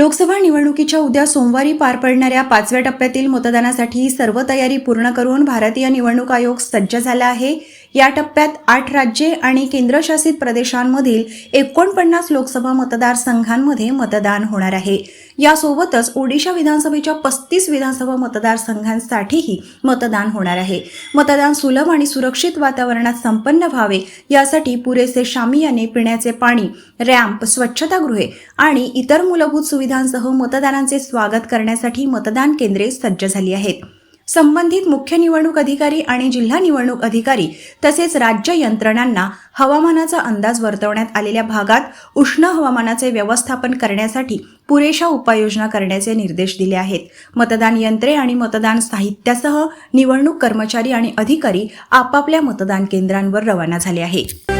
लोकसभा निवडणुकीच्या उद्या सोमवारी पार पडणाऱ्या 5व्या टप्प्यातील मतदानासाठी सर्व तयारी पूर्ण करून भारतीय निवडणूक आयोग सज्ज झाला आहे। या टप्प्यात 8 राज्ये आणि केंद्रशासित प्रदेशांमधील 49 लोकसभा मतदारसंघांमध्ये मतदान होणार आहे। यासोबतच ओडिशा विधानसभेच्या 35 विधानसभा मतदारसंघांसाठीही मतदान होणार आहे। मतदान सुलभ आणि सुरक्षित वातावरणात संपन्न व्हावे यासाठी पुरेसे शामियाने, पिण्याचे पाणी, रॅम्प, स्वच्छतागृहे आणि इतर मूलभूत सुविधांसह मतदारांचे स्वागत करण्यासाठी मतदान केंद्रे सज्ज झाली आहेत। संबंधित मुख्य निवडणूक अधिकारी आणि जिल्हा निवडणूक अधिकारी तसेच राज्य यंत्रणांना हवामानाचा अंदाज वर्तवण्यात आलेल्या भागात उष्ण हवामानाचे व्यवस्थापन करण्यासाठी पुरेशा उपाययोजना करण्याचे निर्देश दिले आहेत। मतदान यंत्रे आणि मतदान साहित्यासह निवडणूक कर्मचारी आणि अधिकारी आपापल्या मतदान केंद्रांवर रवाना झाले आहेत।